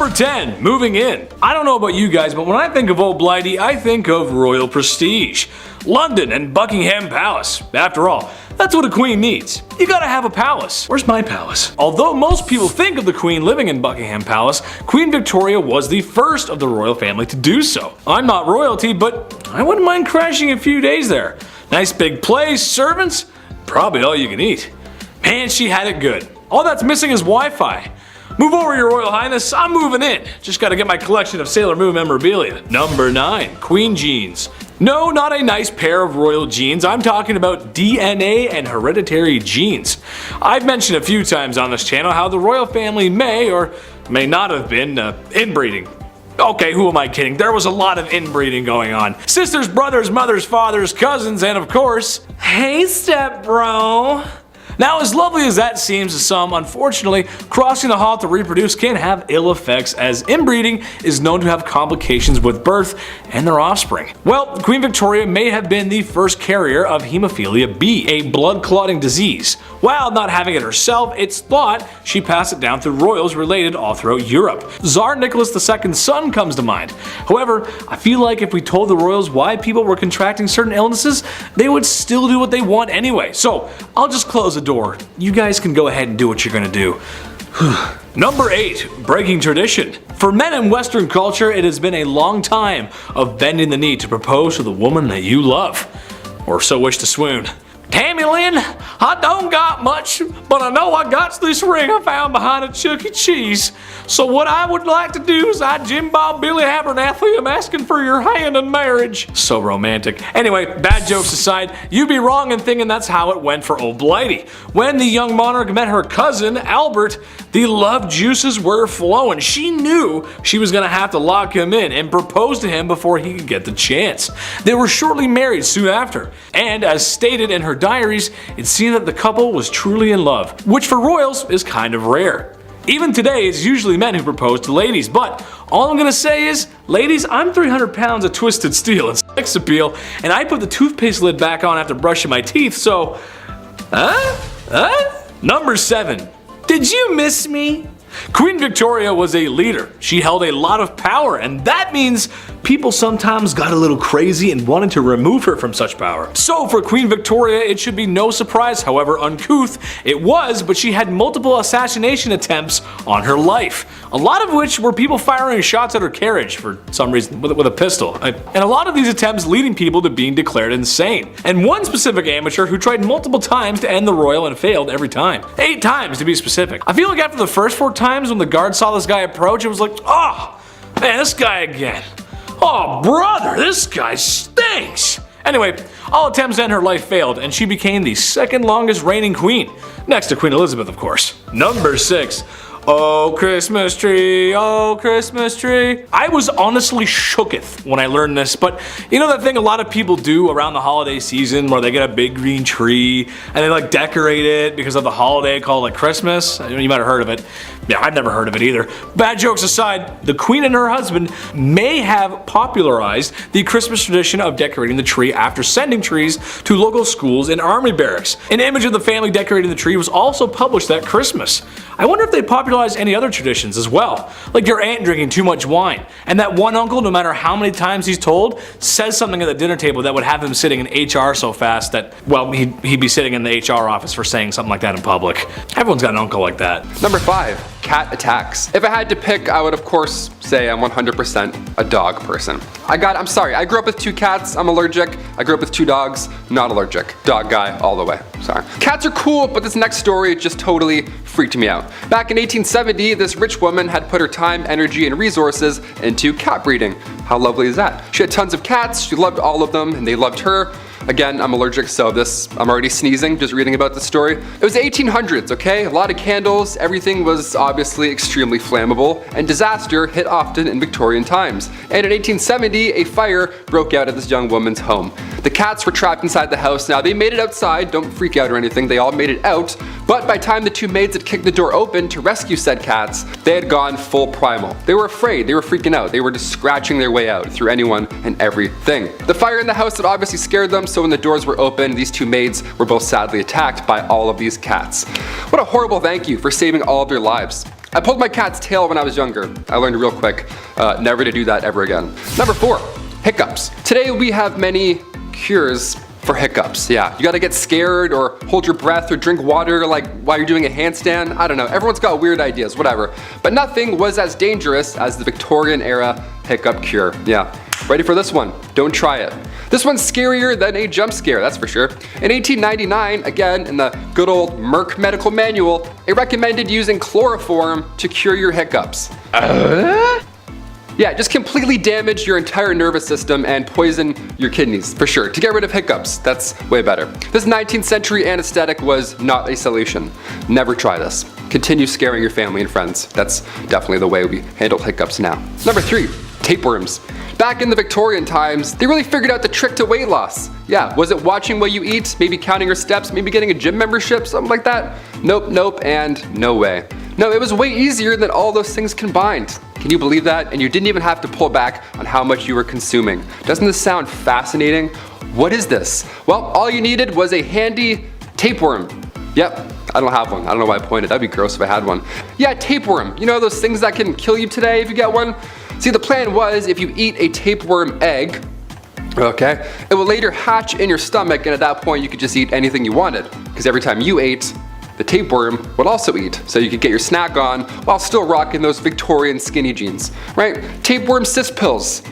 Number 10, moving in. I don't know about you guys, but when I think of Old Blighty, I think of royal prestige. London and Buckingham Palace. After all, that's what a queen needs. You gotta have a palace. Where's my palace? Although most people think of the queen living in Buckingham Palace, Queen Victoria was the first of the royal family to do so. I'm not royalty, but I wouldn't mind crashing a few days there. Nice big place, servants, probably all you can eat. Man, she had it good. All that's missing is Wi-Fi. Move over, Your Royal Highness, I'm moving in. Just gotta get my collection of Sailor Moon memorabilia. Number 9, Queen Jeans. No, not a nice pair of royal genes. I'm talking about DNA and hereditary genes. I've mentioned a few times on this channel how the royal family may or may not have been inbreeding. Okay, who am I kidding? There was a lot of inbreeding going on. Sisters, brothers, mothers, fathers, cousins, and of course, hey step bro. Now, as lovely as that seems to some, unfortunately, crossing the hall to reproduce can have ill effects, as inbreeding is known to have complications with birth and their offspring. Well, Queen Victoria may have been the first carrier of hemophilia B, a blood-clotting disease. While not having it herself, it's thought she passed it down through royals related all throughout Europe. Tsar Nicholas II's son comes to mind. However, I feel like if we told the royals why people were contracting certain illnesses, they would still do what they want anyway. So, I'll just close the door. You guys can go ahead and do what you're gonna do. Number 8, breaking tradition. For men in Western culture, it has been a long time of bending the knee to propose to the woman that you love, or so wish to swoon. Tammy Lynn, I don't got much, but I know I got this ring I found behind a Chuck E. Cheese. So what I would like to do is I Jim Bob Billy Abernathy am asking for your hand in marriage. So romantic. Anyway, bad jokes aside, you'd be wrong in thinking that's how it went for Old Blighty. When the young monarch met her cousin, Albert, the love juices were flowing. She knew she was gonna have to lock him in and propose to him before he could get the chance. They were shortly married soon after, and as stated in her diaries, it seemed that the couple was truly in love, which for royals is kind of rare. Even today, it's usually men who propose to ladies, but all I'm gonna say is, ladies, I'm 300 pounds of twisted steel and sex appeal, and I put the toothpaste lid back on after brushing my teeth, so... Number 7. Did you miss me? Queen Victoria was a leader. She held a lot of power, and that means people sometimes got a little crazy and wanted to remove her from such power. So for Queen Victoria, it should be no surprise, however uncouth it was, but she had multiple assassination attempts on her life. A lot of which were people firing shots at her carriage for some reason with a pistol. And a lot of these attempts leading people to being declared insane. And one specific amateur who tried multiple times to end the royal and failed every time. 8 times to be specific. I feel like after the first 4 times when the guard saw this guy approach, it was like, oh, man, this guy again. Oh, brother, this guy stinks. Anyway, all attempts to end her life failed, and she became the 2nd longest reigning queen. Next to Queen Elizabeth, of course. Number 6. Oh, Christmas tree, oh, Christmas tree. I was honestly shooketh when I learned this, but you know that thing a lot of people do around the holiday season where they get a big green tree and they like decorate it because of the holiday called like Christmas? You might have heard of it. Yeah, I've never heard of it either. Bad jokes aside, the queen and her husband may have popularized the Christmas tradition of decorating the tree after sending trees to local schools and army barracks. An image of the family decorating the tree was also published that Christmas. I wonder if they popularized any other traditions as well, like your aunt drinking too much wine, and that one uncle, no matter how many times he's told, says something at the dinner table that would have him sitting in HR so fast that, well, he'd be sitting in the HR office for saying something like that in public. Everyone's got an uncle like that. Number 5. Cat attacks. If I had to pick, I would of course say I'm 100% a dog person. I'm sorry, I grew up with 2 cats, I'm allergic. I grew up with 2 dogs, not allergic. Dog guy all the way, sorry. Cats are cool, but this next story just totally freaked me out. Back in 1870, this rich woman had put her time, energy, and resources into cat breeding. How lovely is that? She had tons of cats, she loved all of them, and they loved her. Again, I'm allergic, so I'm already sneezing just reading about this story. It was the 1800s, okay? A lot of candles, everything was obviously extremely flammable, and disaster hit often in Victorian times. And in 1870, a fire broke out at this young woman's home. The cats were trapped inside the house. Now, they made it outside, don't freak out or anything, they all made it out, but by the time the 2 maids had kicked the door open to rescue said cats, they had gone full primal. They were afraid, they were freaking out, they were just scratching their way out through anyone and everything. The fire in the house had obviously scared them, so when the doors were open, these 2 maids were both sadly attacked by all of these cats. What a horrible thank you for saving all of their lives. I pulled my cat's tail when I was younger. I learned real quick never to do that ever again. Number 4, hiccups. Today we have many cures for hiccups. Yeah, you gotta get scared or hold your breath or drink water like while you're doing a handstand. I don't know, everyone's got weird ideas, whatever. But nothing was as dangerous as the Victorian era hiccup cure. Yeah, ready for this one? Don't try it. This one's scarier than a jump scare, that's for sure. In 1899, again, in the good old Merck medical manual, it recommended using chloroform to cure your hiccups. Yeah, just completely damage your entire nervous system and poison your kidneys, for sure. To get rid of hiccups, that's way better. This 19th century anesthetic was not a solution. Never try this. Continue scaring your family and friends. That's definitely the way we handle hiccups now. Number 3, tapeworms. Back in the Victorian times, they really figured out the trick to weight loss. Yeah, was it watching what you eat, maybe counting your steps, maybe getting a gym membership, something like that? Nope, and no way. No, it was way easier than all those things combined. Can you believe that? And you didn't even have to pull back on how much you were consuming. Doesn't this sound fascinating? What is this? Well, all you needed was a handy tapeworm. Yep, I don't have one. I don't know why I pointed. That'd be gross if I had one. Yeah, tapeworm. You know those things that can kill you today if you get one? See, the plan was if you eat a tapeworm egg, okay, it will later hatch in your stomach, and at that point you could just eat anything you wanted. Because every time you ate, the tapeworm would also eat, so you could get your snack on while still rocking those Victorian skinny jeans, right? Tapeworm cyst pills,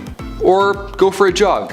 or go for a jog.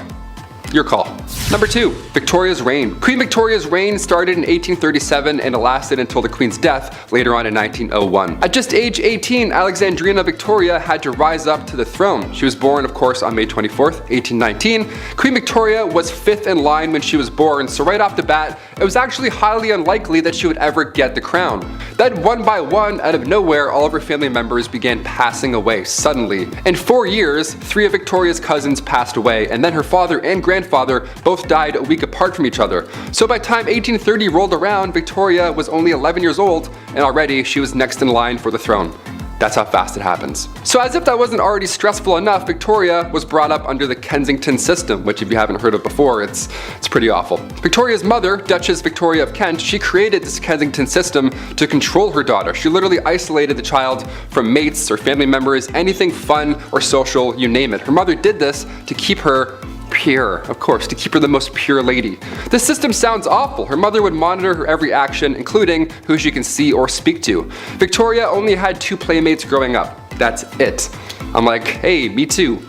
Your call. Number 2, Victoria's reign. Queen Victoria's reign started in 1837 and it lasted until the Queen's death later on in 1901. At just age 18, Alexandrina Victoria had to rise up to the throne. She was born, of course, on May 24th, 1819. Queen Victoria was 5th in line when she was born, so right off the bat, it was actually highly unlikely that she would ever get the crown. Then one by one, out of nowhere, all of her family members began passing away suddenly. In 4 years, 3 of Victoria's cousins passed away, and then her father and grandfather both died a week apart from each other. So by the time 1830 rolled around, Victoria was only 11 years old, and already she was next in line for the throne. That's how fast it happens. So as if that wasn't already stressful enough, Victoria was brought up under the Kensington system, which if you haven't heard of before, it's pretty awful. Victoria's mother, Duchess Victoria of Kent, she created this Kensington system to control her daughter. She literally isolated the child from mates or family members, anything fun or social, you name it. Her mother did this to keep her pure, of course, to keep her the most pure lady. This system sounds awful. Her mother would monitor her every action, including who she can see or speak to. Victoria only had 2 playmates growing up. That's it. I'm like, hey, me too.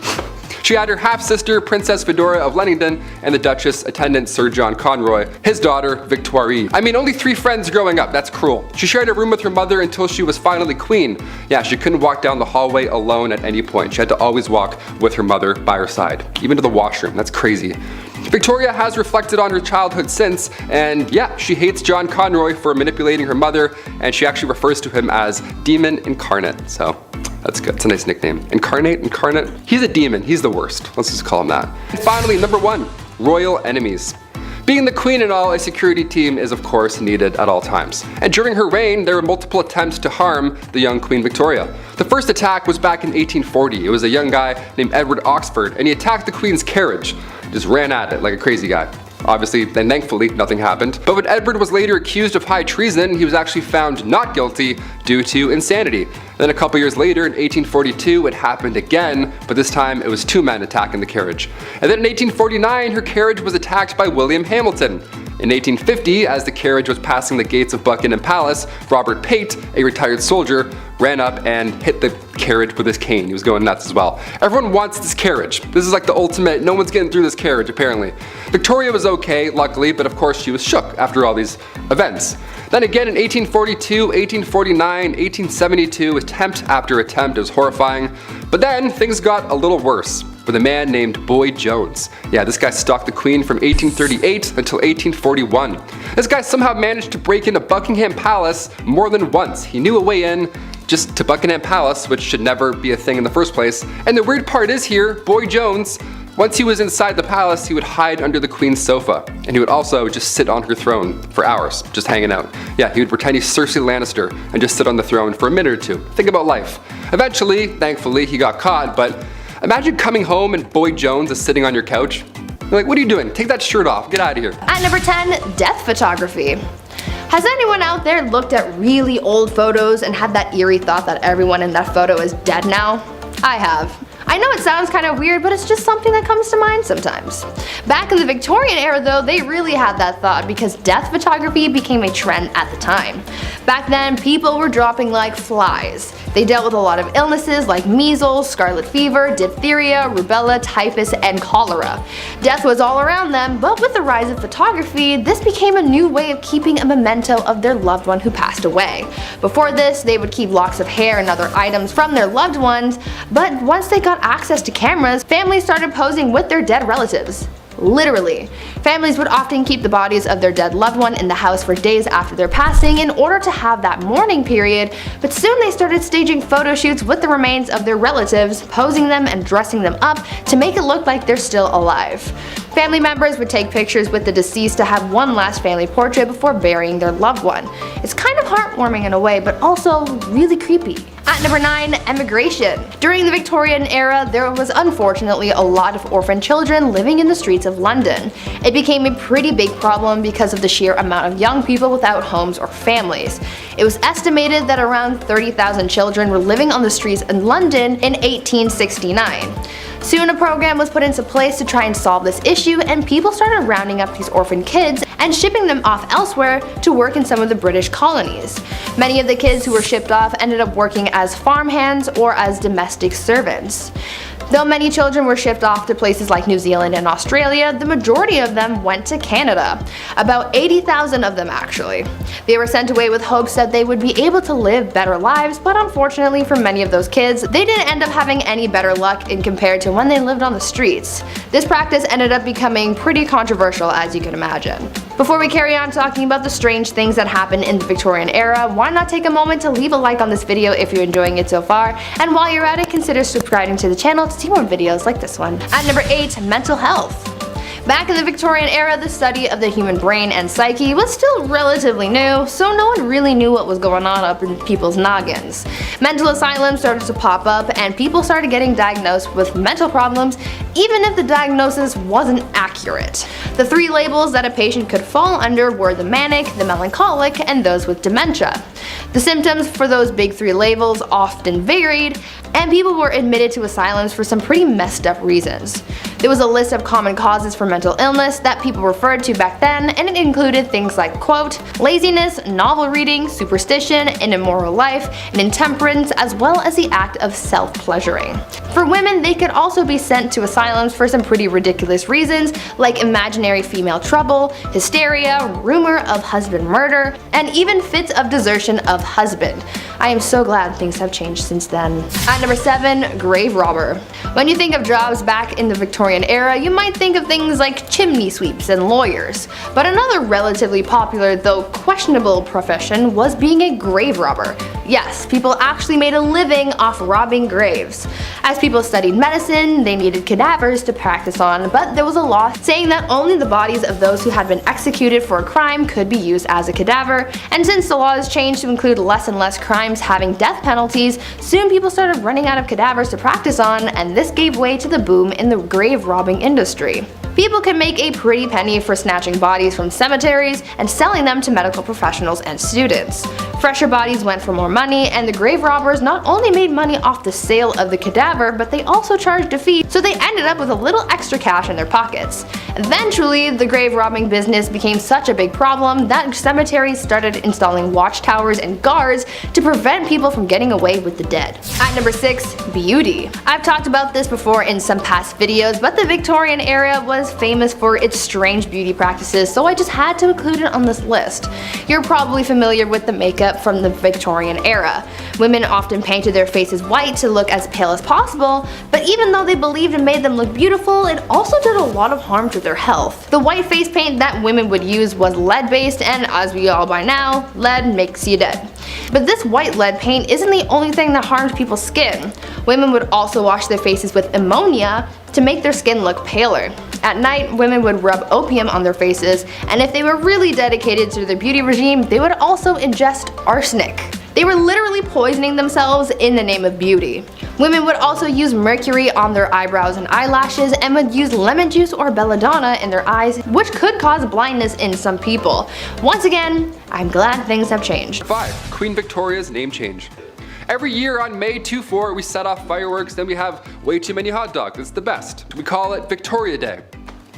She had her half-sister, Princess Fedora of Leamington, and the Duchess attendant Sir John Conroy, his daughter, Victoire. I mean, only 3 friends growing up, that's cruel. She shared a room with her mother until she was finally queen. Yeah, she couldn't walk down the hallway alone at any point. She had to always walk with her mother by her side, even to the washroom. That's crazy. Victoria has reflected on her childhood since, and yeah, she hates John Conroy for manipulating her mother, and she actually refers to him as Demon Incarnate, so that's good. It's a nice nickname. Incarnate? He's a demon. He's the worst. Let's just call him that. And finally, number 1, royal enemies. Being the queen and all, a security team is of course needed at all times. And during her reign, there were multiple attempts to harm the young Queen Victoria. The first attack was back in 1840. It was a young guy named Edward Oxford, and he attacked the Queen's carriage. Just ran at it like a crazy guy. Obviously, and thankfully, nothing happened. But when Edward was later accused of high treason, he was actually found not guilty due to insanity. Then a couple years later, in 1842, it happened again, but this time it was 2 men attacking the carriage. And then in 1849, her carriage was attacked by William Hamilton. In 1850, as the carriage was passing the gates of Buckingham Palace, Robert Pate, a retired soldier, ran up and hit the carriage with his cane. He was going nuts as well. Everyone wants this carriage. This is like the ultimate, no one's getting through this carriage apparently. Victoria was okay, luckily, but of course she was shook after all these events. Then again in 1842, 1849, 1872, attempt after attempt. It was horrifying. But then things got a little worse with a man named Boyd Jones. Yeah, this guy stalked the Queen from 1838 until 1841. This guy somehow managed to break into Buckingham Palace more than once. He knew a way in just to Buckingham Palace, which should never be a thing in the first place. And the weird part is here, Boyd Jones, once he was inside the palace, he would hide under the Queen's sofa. And he would also just sit on her throne for hours, just hanging out. Yeah, he would pretend he's Cersei Lannister and just sit on the throne for a minute or 2. Think about life. Eventually, thankfully, he got caught, but imagine coming home and Boyd Jones is sitting on your couch. You're like, what are you doing? Take that shirt off, get out of here. At number 10, death photography. Has anyone out there looked at really old photos and had that eerie thought that everyone in that photo is dead now? I have. I know it sounds kind of weird, but it's just something that comes to mind sometimes. Back in the Victorian era though, they really had that thought because death photography became a trend at the time. Back then, people were dropping like flies. They dealt with a lot of illnesses like measles, scarlet fever, diphtheria, rubella, typhus, and cholera. Death was all around them, but with the rise of photography, this became a new way of keeping a memento of their loved one who passed away. Before this, they would keep locks of hair and other items from their loved ones, but once they got access to cameras, families started posing with their dead relatives. Literally. Families would often keep the bodies of their dead loved one in the house for days after their passing in order to have that mourning period, but soon they started staging photo shoots with the remains of their relatives, posing them and dressing them up to make it look like they're still alive. Family members would take pictures with the deceased to have one last family portrait before burying their loved one. It's kind of heartwarming in a way, but also really creepy. At number 9, emigration. During the Victorian era, there was unfortunately a lot of orphan children living in the streets of London. It became a pretty big problem because of the sheer amount of young people without homes or families. It was estimated that around 30,000 children were living on the streets in London in 1869. Soon a program was put into place to try and solve this issue, and people started rounding up these orphan kids and shipping them off elsewhere to work in some of the British colonies. Many of the kids who were shipped off ended up working as farmhands or as domestic servants. Though many children were shipped off to places like New Zealand and Australia, the majority of them went to Canada. About 80,000 of them actually. They were sent away with hopes that they would be able to live better lives, but unfortunately for many of those kids, they didn't end up having any better luck in compared to when they lived on the streets. This practice ended up becoming pretty controversial, as you can imagine. Before we carry on talking about the strange things that happened in the Victorian era, why not take a moment to leave a like on this video if you're enjoying it so far, and while you're at it, consider subscribing to the channel to see more videos like this one. At number 8, mental health. Back in the Victorian era, the study of the human brain and psyche was still relatively new, so no one really knew what was going on up in people's noggins. Mental asylums started to pop up, and people started getting diagnosed with mental problems even if the diagnosis wasn't accurate. The 3 labels that a patient could fall under were the manic, the melancholic, and those with dementia. The symptoms for those big 3 labels often varied, and people were admitted to asylums for some pretty messed up reasons. There was a list of common causes for mental illness that people referred to back then, and it included things like, quote, laziness, novel reading, superstition, an immoral life, and intemperance, as well as the act of self-pleasuring. For women, they could also be sent to asylums for some pretty ridiculous reasons, like imaginary female trouble, hysteria, rumor of husband murder, and even fits of desertion of husband. I am so glad things have changed since then. At number 7, grave robber. When you think of jobs back in the Victorian era, you might think of things like chimney sweeps and lawyers. But another relatively popular, though questionable profession was being a grave robber. Yes, people actually made a living off robbing graves. As people studied medicine, they needed cadavers to practice on, but there was a law saying that only the bodies of those who had been executed for a crime could be used as a cadaver, and since the laws changed to include less and less crimes having death penalties, soon people started running out of cadavers to practice on, and this gave way to the boom in the grave robbing industry. People could make a pretty penny for snatching bodies from cemeteries and selling them to medical professionals and students. Fresher bodies went for more money, and the grave robbers not only made money off the sale of the cadaver, but they also charged a fee, so they ended up with a little extra cash in their pockets. Eventually, the grave robbing business became such a big problem that cemeteries started installing watchtowers and guards to prevent people from getting away with the dead. At number 6, beauty. I've talked about this before in some past videos, but the Victorian era was famous for its strange beauty practices, so I just had to include it on this list. You're probably familiar with the makeup from the Victorian era. Women often painted their faces white to look as pale as possible, but even though they believed it made them look beautiful, it also did a lot of harm to their health. The white face paint that women would use was lead-based, and as we all by now, lead makes you dead. But this white lead paint isn't the only thing that harmed people's skin. Women would also wash their faces with ammonia to make their skin look paler. At night, women would rub opium on their faces, and if they were really dedicated to their beauty regime, they would also ingest arsenic. They were literally poisoning themselves in the name of beauty. Women would also use mercury on their eyebrows and eyelashes and would use lemon juice or belladonna in their eyes, which could cause blindness in some people. Once again, I'm glad things have changed. 5. Queen Victoria's name change. Every year on May 24, we set off fireworks, then we have way too many hot dogs. It's the best. We call it Victoria Day,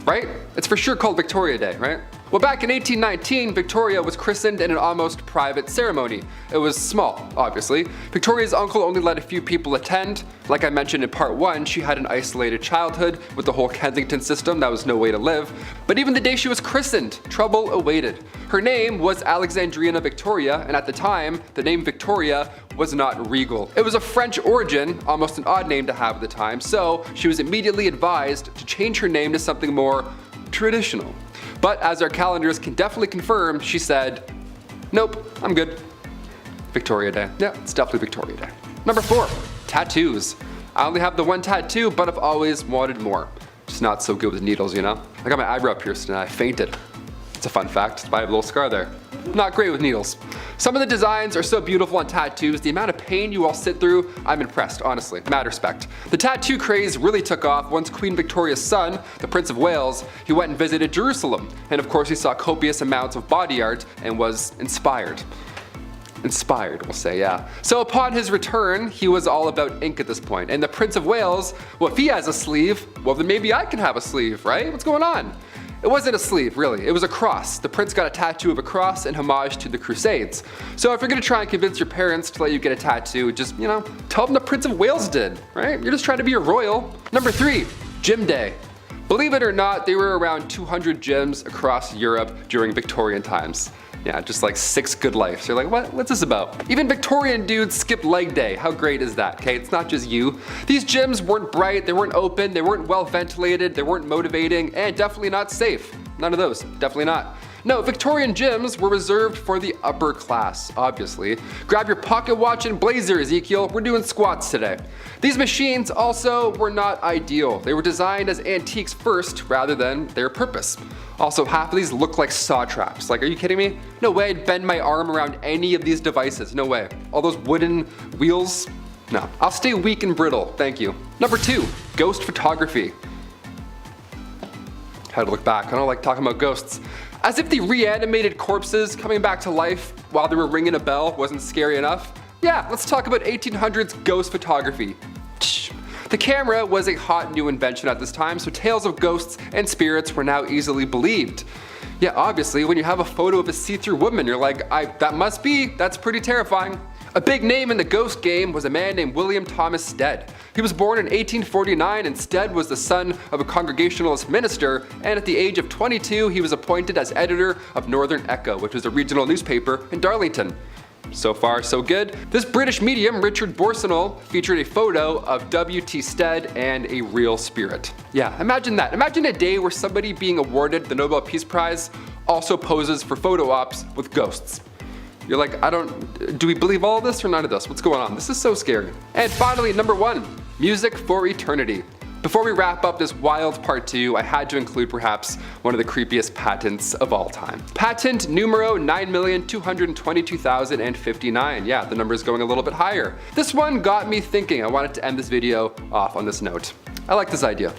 right? It's for sure called Victoria Day, right? Well, back in 1819, Victoria was christened in an almost private ceremony. It was small, obviously. Victoria's uncle only let a few people attend. Like I mentioned in part 1, she had an isolated childhood with the whole Kensington system. That was no way to live. But even the day she was christened, trouble awaited. Her name was Alexandrina Victoria, and at the time, the name Victoria was not regal. It was of French origin, almost an odd name to have at the time, so she was immediately advised to change her name to something more traditional. But as our calendars can definitely confirm, she said, nope, I'm good. Victoria Day. Yeah, it's definitely Victoria Day. Number 4, tattoos. I only have the one tattoo, but I've always wanted more. Just not so good with needles, you know? I got my eyebrow pierced and I fainted. It's a fun fact, that's why I have a little scar there. Not great with needles. Some of the designs are so beautiful on tattoos, the amount of pain you all sit through, I'm impressed, honestly, mad respect. The tattoo craze really took off once Queen Victoria's son, the Prince of Wales, he went and visited Jerusalem. And of course he saw copious amounts of body art and was inspired. Inspired, we'll say, yeah. So upon his return, he was all about ink at this point. And the Prince of Wales, well, if he has a sleeve, well then maybe I can have a sleeve, right? What's going on? It wasn't a sleeve, really. It was a cross. The prince got a tattoo of a cross in homage to the Crusades. So if you're gonna try and convince your parents to let you get a tattoo, just, you know, tell them the Prince of Wales did, right? You're just trying to be a royal. Number 3, gym day. Believe it or not, there were around 200 gyms across Europe during Victorian times. Yeah, just like 6 good lives. You're like, what's this about? Even Victorian dudes skipped leg day. How great is that, okay? It's not just you. These gyms weren't bright, they weren't open, they weren't well ventilated, they weren't motivating, and definitely not safe. None of those, definitely not. No, Victorian gyms were reserved for the upper class, obviously. Grab your pocket watch and blazer, Ezekiel. We're doing squats today. These machines also were not ideal. They were designed as antiques first rather than their purpose. Also, half of these look like saw traps. Like, are you kidding me? No way I'd bend my arm around any of these devices. No way. All those wooden wheels? No. I'll stay weak and brittle, thank you. Number 2, ghost photography. Had to look back. I don't like talking about ghosts. As if the reanimated corpses coming back to life while they were ringing a bell wasn't scary enough. Yeah, let's talk about 1800s ghost photography. The camera was a hot new invention at this time, so tales of ghosts and spirits were now easily believed. Yeah, obviously, when you have a photo of a see-through woman, you're like, that's pretty terrifying. A big name in the ghost game was a man named William Thomas Stead. He was born in 1849 and Stead was the son of a Congregationalist minister, and at the age of 22 he was appointed as editor of Northern Echo, which was a regional newspaper in Darlington. So far, so good. This British medium, Richard Borsonol, featured a photo of W.T. Stead and a real spirit. Yeah, imagine that. Imagine a day where somebody being awarded the Nobel Peace Prize also poses for photo ops with ghosts. You're like, do we believe all of this or none of this? What's going on? This is so scary. And finally, number 1, music for eternity. Before we wrap up this wild part 2, I had to include perhaps one of the creepiest patents of all time. Patent numero 9,222,059. Yeah, the number is going a little bit higher. This one got me thinking. I wanted to end this video off on this note. I like this idea.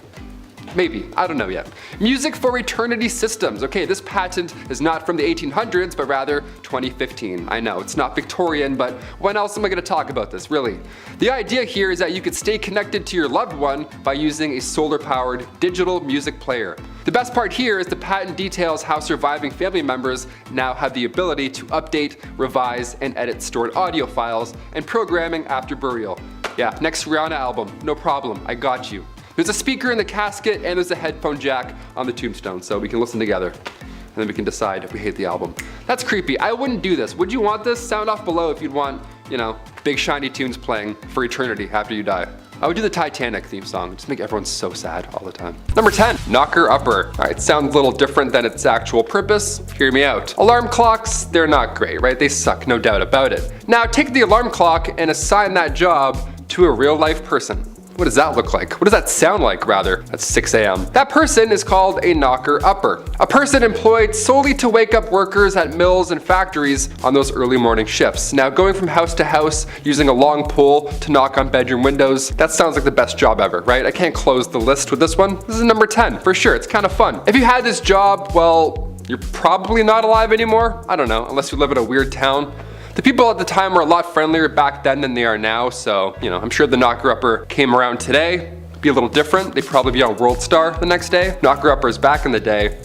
Maybe, I don't know yet. Music for eternity systems. Okay, this patent is not from the 1800s, but rather 2015. I know, it's not Victorian, but when else am I gonna talk about this, really? The idea here is that you could stay connected to your loved one by using a solar-powered digital music player. The best part here is the patent details how surviving family members now have the ability to update, revise, and edit stored audio files and programming after burial. Yeah, next Rihanna album, no problem, I got you. There's a speaker in the casket and there's a headphone jack on the tombstone, so we can listen together. And then we can decide if we hate the album. That's creepy. I wouldn't do this. Would you want this? Sound off below if you'd want, you know, big shiny tunes playing for eternity after you die. I would do the Titanic theme song. Just make everyone so sad all the time. Number 10, knocker upper. All right, sounds a little different than its actual purpose. Hear me out. Alarm clocks, they're not great, right? They suck, no doubt about it. Now take the alarm clock and assign that job to a real life person. What does that look like? What does that sound like, rather? At 6 a.m. That person is called a knocker-upper, a person employed solely to wake up workers at mills and factories on those early morning shifts. Now, going from house to house using a long pole to knock on bedroom windows, that sounds like the best job ever, right? I can't close the list with this one. This is number 10, for sure. It's kind of fun. If you had this job, well, you're probably not alive anymore. I don't know, unless you live in a weird town. The people at the time were a lot friendlier back then than they are now, so, I'm sure the knocker-upper came around today. Be a little different. They'd probably be on World Star the next day. Knocker-uppers back in the day,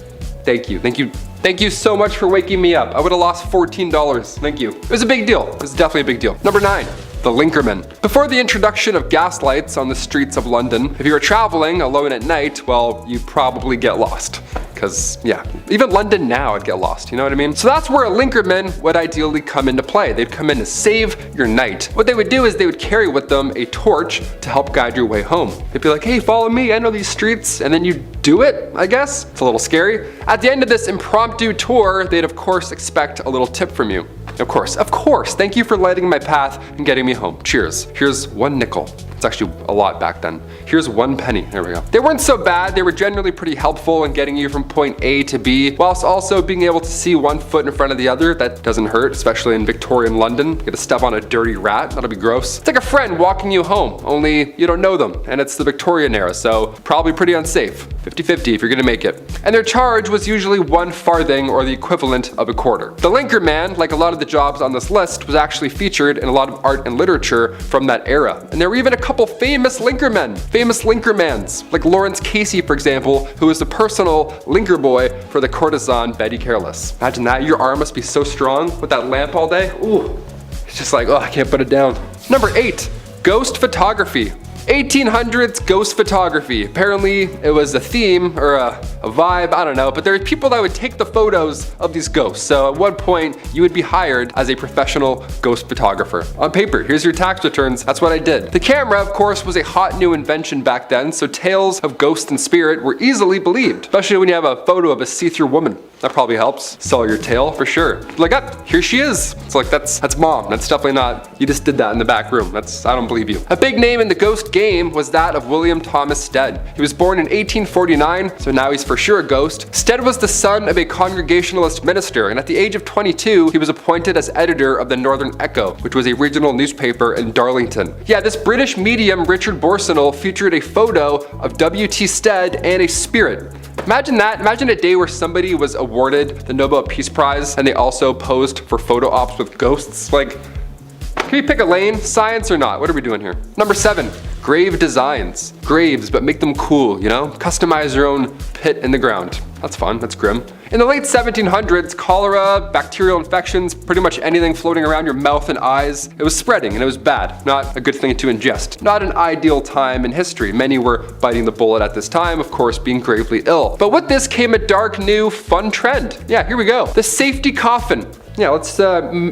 thank you so much for waking me up. I would have lost $14, thank you. It was a big deal. It was definitely a big deal. Number 9. The Linkerman. Before the introduction of gas lights on the streets of London, if you were traveling alone at night, well, you'd probably get lost. Because, yeah, even London now I'd get lost, you know what I mean? So that's where a linkerman would ideally come into play. They'd come in to save your night. What they would do is they would carry with them a torch to help guide your way home. They'd be like, hey, follow me, I know these streets, and then you do it, I guess. It's a little scary. At the end of this impromptu tour, they'd of course expect a little tip from you. Of course, thank you for lighting my path and getting me home. Cheers. Here's 1 nickel. It's actually a lot back then. Here's 1 penny. There we go. They weren't so bad. They were generally pretty helpful in getting you from point A to B, whilst also being able to see 1 foot in front of the other. That doesn't hurt, especially in Victorian London. You get to step on a dirty rat. That'll be gross. It's like a friend walking you home, only you don't know them, and it's the Victorian era, so probably pretty unsafe. 50-50 if you're gonna make it. And their charge was usually 1 farthing or the equivalent of a quarter. The linkerman, like a lot of the jobs on this list, was actually featured in a lot of art and literature from that era. And there were even a couple famous linkermans, like Lawrence Casey, for example, who was the personal linker boy for the courtesan Betty Careless. Imagine that, your arm must be so strong with that lamp all day. Ooh, it's just like, oh, I can't put it down. Number 8, ghost photography. 1800s ghost photography. Apparently it was a theme or a vibe, I don't know, but there were people that would take the photos of these ghosts. So at one point you would be hired as a professional ghost photographer. On paper, here's your tax returns, that's what I did. The camera, of course, was a hot new invention back then, so tales of ghost and spirit were easily believed, especially when you have a photo of a see-through woman. That probably helps sell your tale for sure. Like, here she is. It's like, that's mom. That's definitely not, you just did that in the back room. I don't believe you. A big name in the ghost game was that of William Thomas Stead. He was born in 1849, so now he's for sure a ghost. Stead was the son of a Congregationalist minister, and at the age of 22, he was appointed as editor of the Northern Echo, which was a regional newspaper in Darlington. Yeah, this British medium, Richard Borsonal, featured a photo of W.T. Stead and a spirit. Imagine that. Imagine a day where somebody was awarded the Nobel Peace Prize and they also posed for photo ops with ghosts. Like, can we pick a lane? Science or not? What are we doing here? Number 7, grave designs. Graves, but make them cool, Customize your own pit in the ground. That's fun, that's grim. In the late 1700s, cholera, bacterial infections, pretty much anything floating around your mouth and eyes, it was spreading and it was bad. Not a good thing to ingest. Not an ideal time in history. Many were biting the bullet at this time, of course, being gravely ill. But with this came a dark, new, fun trend. Yeah, here we go. The safety coffin. Yeah, let's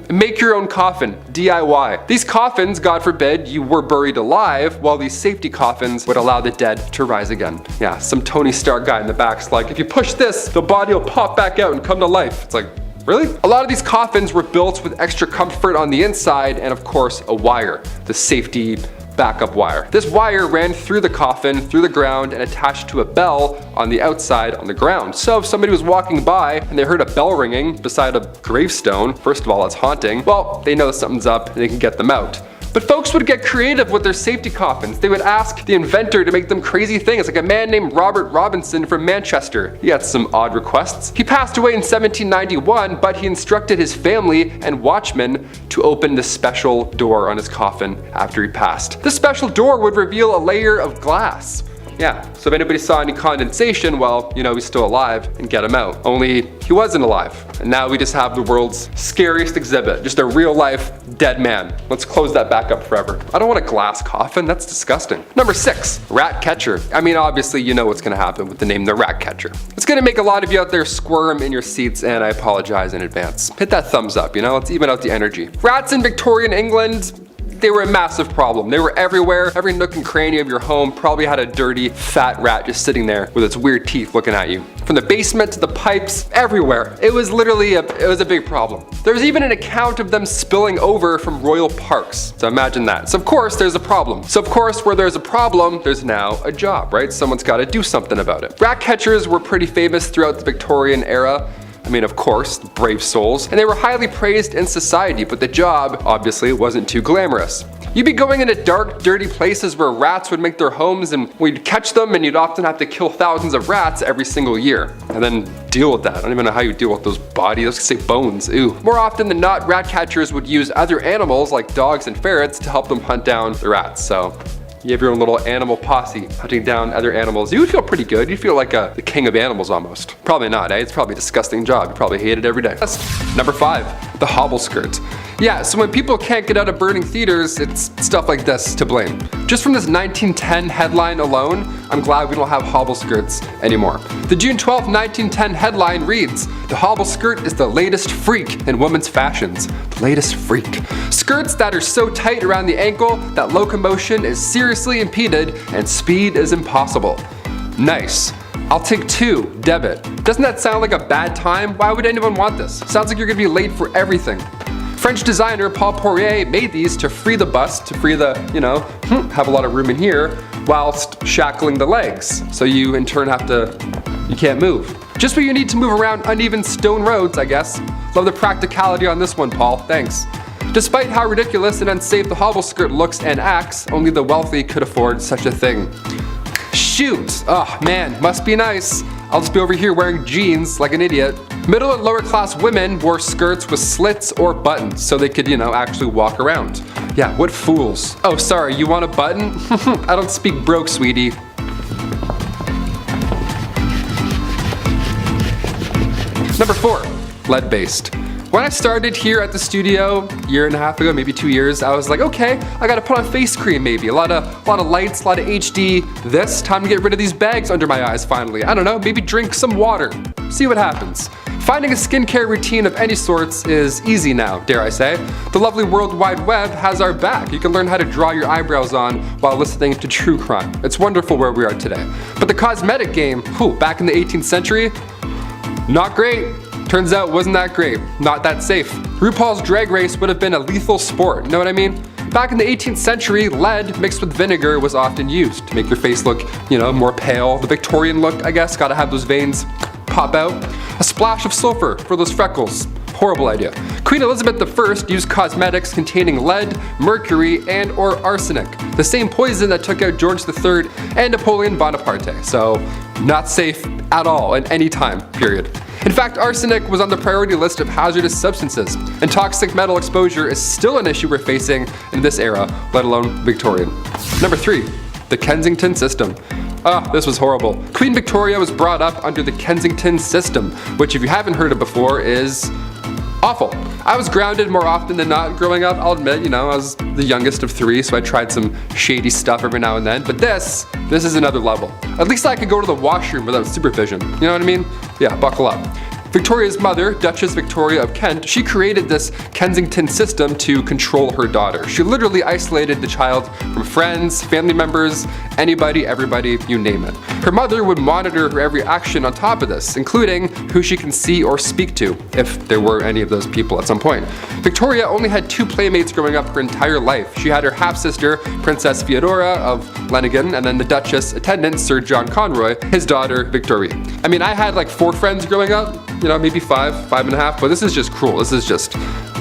make your own coffin, DIY. These coffins, God forbid, you were buried alive, while these safety coffins would allow the dead to rise again. Yeah, some Tony Stark guy in the back's like, if you push this, the body will pop back out and come to life. It's like, really? A lot of these coffins were built with extra comfort on the inside and of course a wire, the safety backup wire. This wire ran through the coffin, through the ground, and attached to a bell on the outside on the ground. So if somebody was walking by and they heard a bell ringing beside a gravestone, first of all, that's haunting, well, they know something's up and they can get them out. But folks would get creative with their safety coffins. They would ask the inventor to make them crazy things, like a man named Robert Robinson from Manchester. He had some odd requests. He passed away in 1791, but he instructed his family and watchmen to open the special door on his coffin after he passed. This special door would reveal a layer of glass. Yeah, so if anybody saw any condensation, well, he's still alive and get him out. Only he wasn't alive. And now we just have the world's scariest exhibit, just a real life dead man. Let's close that back up forever. I don't want a glass coffin, that's disgusting. Number 6, rat catcher. I mean, obviously you know what's gonna happen with the name the rat catcher. It's gonna make a lot of you out there squirm in your seats, and I apologize in advance. Hit that thumbs up, let's even out the energy. Rats in Victorian England, they were a massive problem. They were everywhere. Every nook and cranny of your home probably had a dirty, fat rat just sitting there with its weird teeth looking at you. from the basement to the pipes, everywhere. It was literally a big problem. There was even an account of them spilling over from royal parks. So imagine that. So of course there's a problem. So of course where there's a problem, there's now a job, right? Someone's got to do something about it. Rat catchers were pretty famous throughout the Victorian era. I mean, of course, brave souls, and they were highly praised in society, but the job obviously wasn't too glamorous. You'd be going into dark, dirty places where rats would make their homes, and we'd catch them, and you'd often have to kill thousands of rats every single year, and then deal with that. I don't even know how you deal with those bodies. Let's say bones. Ew. More often than not, rat catchers would use other animals like dogs and ferrets to help them hunt down the rats. So you have your own little animal posse hunting down other animals. You would feel pretty good. You'd feel like the king of animals almost. Probably not, eh? It's probably a disgusting job. You probably hate it every day. Number 5, the hobble skirt. Yeah, so when people can't get out of burning theaters, it's stuff like this to blame. Just from this 1910 headline alone, I'm glad we don't have hobble skirts anymore. The June 12, 1910 headline reads, "The hobble skirt is the latest freak in women's fashions." The latest freak. Skirts that are so tight around the ankle that locomotion is seriously impeded and speed is impossible. Nice. I'll take 2, debit. Doesn't that sound like a bad time? Why would anyone want this? Sounds like you're gonna be late for everything. French designer Paul Poirier made these to free the bust, to free the, have a lot of room in here, whilst shackling the legs. So you in turn you can't move. Just what you need to move around uneven stone roads, I guess. Love the practicality on this one, Paul, thanks. Despite how ridiculous and unsafe the hobble skirt looks and acts, only the wealthy could afford such a thing. Shoot! Oh man, must be nice. I'll just be over here wearing jeans like an idiot. Middle and lower class women wore skirts with slits or buttons so they could, actually walk around. Yeah, what fools. Oh, sorry, you want a button? I don't speak broke, sweetie. Number 4, lead-based. When I started here at the studio a year and a half ago, maybe 2 years, I was like, okay, I gotta put on face cream maybe. A lot of lights, a lot of HD. Time to get rid of these bags under my eyes finally. I don't know, maybe drink some water. See what happens. Finding a skincare routine of any sorts is easy now, dare I say. The lovely World Wide Web has our back. You can learn how to draw your eyebrows on while listening to true crime. It's wonderful where we are today. But the cosmetic game, back in the 18th century, not great. Turns out wasn't that great, not that safe. RuPaul's Drag Race would have been a lethal sport, know what I mean? Back in the 18th century, lead mixed with vinegar was often used to make your face look, more pale. The Victorian look, I guess, gotta have those veins pop out. A splash of sulfur for those freckles. Horrible idea. Queen Elizabeth I used cosmetics containing lead, mercury, and or arsenic, the same poison that took out George III and Napoleon Bonaparte, so not safe at all in any time period. In fact, arsenic was on the priority list of hazardous substances, and toxic metal exposure is still an issue we're facing in this era, let alone Victorian. Number 3, the Kensington system. This was horrible. Queen Victoria was brought up under the Kensington system, which if you haven't heard of before is awful. I was grounded more often than not growing up, I'll admit, I was the youngest of 3, so I tried some shady stuff every now and then, but this is another level. At least I could go to the washroom without supervision, you know what I mean? Yeah, buckle up. Victoria's mother, Duchess Victoria of Kent, she created this Kensington system to control her daughter. She literally isolated the child from friends, family members, anybody, everybody, you name it. Her mother would monitor her every action on top of this, including who she can see or speak to, if there were any of those people at some point. Victoria only had 2 playmates growing up her entire life. She had her half-sister, Princess Feodora of Lenigan, and then the Duchess attendant, Sir John Conroy, his daughter, Victoria. I mean, I had like 4 friends growing up, maybe 5 and a half, but this is just cruel. This is just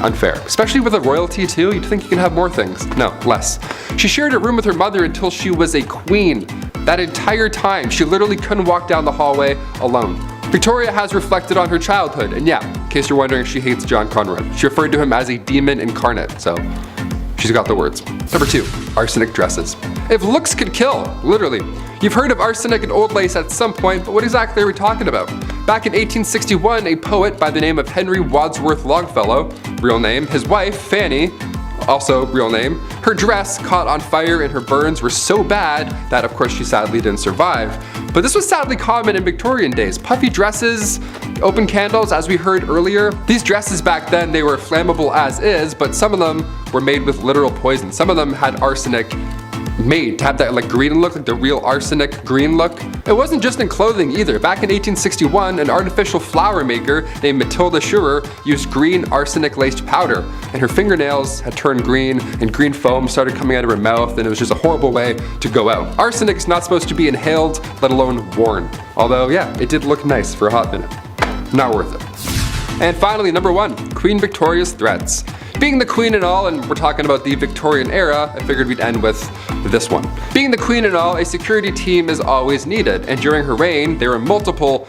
unfair. Especially with a royalty too, you'd think you can have more things. No, less. She shared a room with her mother until she was a queen. That entire time, she literally couldn't walk down the hallway alone. Victoria has reflected on her childhood, and yeah, in case you're wondering, she hates John Conroy. She referred to him as a demon incarnate, so she's got the words. Number 2, arsenic dresses. If looks could kill, literally. You've heard of arsenic and old lace at some point, but what exactly are we talking about? Back in 1861, a poet by the name of Henry Wadsworth Longfellow, real name, his wife, Fanny, also real name, her dress caught on fire and her burns were so bad that of course she sadly didn't survive. But this was sadly common in Victorian days. Puffy dresses, open candles, as we heard earlier. These dresses back then, they were flammable as is, but some of them were made with literal poison. Some of them had arsenic made to have that like green look, like the real arsenic green look. It wasn't just in clothing either. Back in 1861, an artificial flower maker named Matilda Schurer used green arsenic-laced powder, and her fingernails had turned green, and green foam started coming out of her mouth, and it was just a horrible way to go out. Arsenic's not supposed to be inhaled, let alone worn. Although, yeah, it did look nice for a hot minute. Not worth it. And finally, number 1, Queen Victoria's threats. Being the queen and all, and we're talking about the Victorian era, I figured we'd end with this one. Being the queen and all, a security team is always needed, and during her reign, there were multiple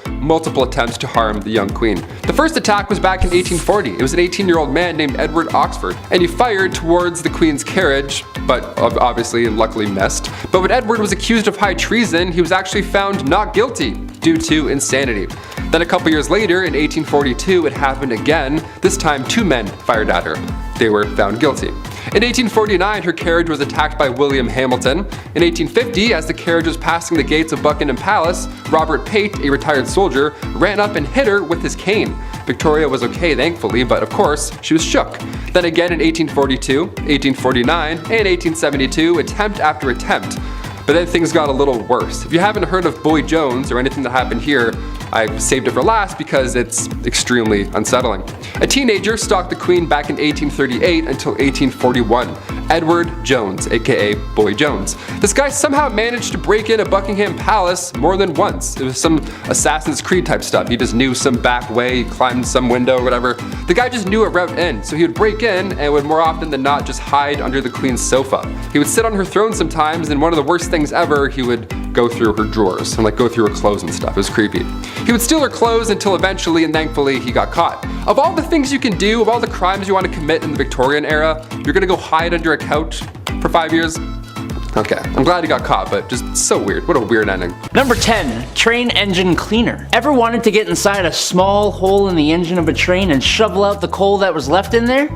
attempts to harm the young queen. The first attack was back in 1840. It was an 18-year-old man named Edward Oxford, and he fired towards the queen's carriage, but obviously and luckily missed. But when Edward was accused of high treason, he was actually found not guilty due to insanity. Then a couple years later, in 1842, it happened again. This time, 2 men fired at her. They were found guilty. In 1849, her carriage was attacked by William Hamilton. In 1850, as the carriage was passing the gates of Buckingham Palace, Robert Pate, a retired soldier, ran up and hit her with his cane. Victoria was okay, thankfully, but of course, she was shook. Then again in 1842, 1849, and 1872, attempt after attempt. But then things got a little worse. If you haven't heard of Boy Jones or anything that happened here, I saved it for last because it's extremely unsettling. A teenager stalked the queen back in 1838 until 1841. Edward Jones, aka Boy Jones. This guy somehow managed to break into Buckingham Palace more than once. It was some Assassin's Creed type stuff. He just knew some back way, he climbed some window or whatever. The guy just knew a route in, so he would break in and would more often than not just hide under the queen's sofa. He would sit on her throne sometimes, and one of the worst things ever, he would go through her drawers and like go through her clothes and stuff. It was creepy. He would steal her clothes until eventually and thankfully he got caught. Of all the things you can do, of all the crimes you want to commit in the Victorian era, you're gonna go hide under a couch for 5 years? Okay, I'm glad he got caught, but just so weird. What a weird ending. Number 10, train engine cleaner. Ever wanted to get inside a small hole in the engine of a train and shovel out the coal that was left in there?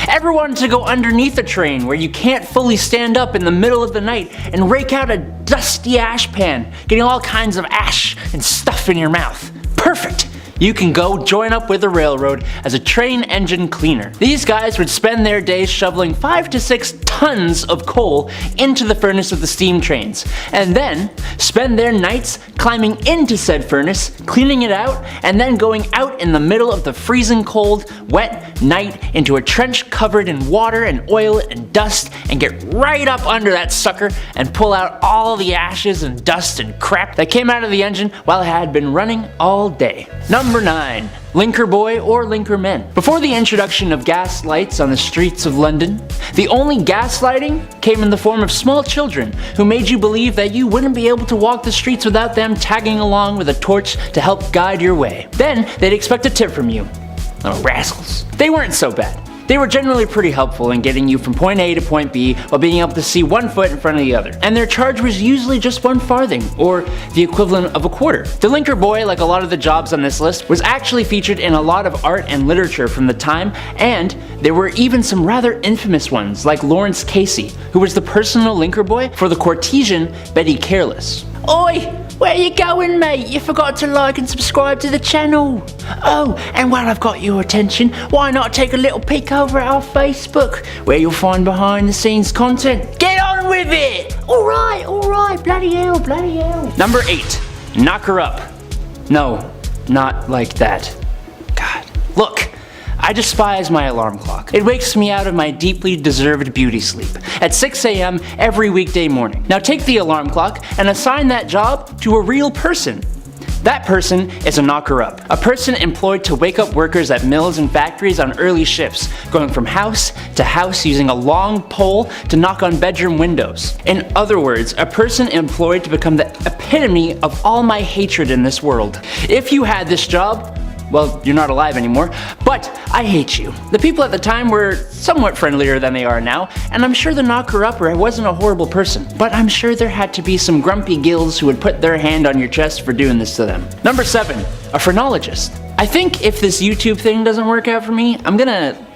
Ever wanted to go underneath a train where you can't fully stand up in the middle of the night and rake out a dusty ash pan, getting all kinds of ash and stuff in your mouth? Perfect! You can go join up with the railroad as a train engine cleaner. These guys would spend their days shoveling 5 to 6 tons of coal into the furnace of the steam trains, and then spend their nights climbing into said furnace, cleaning it out, and then going out in the middle of the freezing cold, wet night into a trench covered in water and oil and dust, and get right up under that sucker and pull out all the ashes and dust and crap that came out of the engine while it had been running all day. Number 9. Linker boy or linker men. Before the introduction of gas lights on the streets of London, the only gaslighting came in the form of small children who made you believe that you wouldn't be able to walk the streets without them tagging along with a torch to help guide your way. Then they'd expect a tip from you. Oh, rascals. They weren't so bad. They were generally pretty helpful in getting you from point A to point B while being able to see one foot in front of the other. And their charge was usually just 1 farthing, or the equivalent of a quarter. The linker boy, like a lot of the jobs on this list, was actually featured in a lot of art and literature from the time, and there were even some rather infamous ones, like Lawrence Casey, who was the personal linker boy for the courtesan Betty Careless. Oi! Where you going, mate? You forgot to like and subscribe to the channel. Oh, and while I've got your attention, why not take a little peek over at our Facebook, where you'll find behind the scenes content. Get on with it! Alright, bloody hell. Number 8, knock her up. No, not like that. God, look. I despise my alarm clock. It wakes me out of my deeply deserved beauty sleep at 6 a.m. every weekday morning. Now take the alarm clock and assign that job to a real person. That person is a knocker-up, a person employed to wake up workers at mills and factories on early shifts, going from house to house using a long pole to knock on bedroom windows. In other words, a person employed to become the epitome of all my hatred in this world. If you had this job, well, you're not alive anymore, but I hate you. The people at the time were somewhat friendlier than they are now, and I'm sure the knocker-upper wasn't a horrible person, but I'm sure there had to be some grumpy gills who would put their hand on your chest for doing this to them. Number 7, a phrenologist. I think if this YouTube thing doesn't work out for me, I'm gonna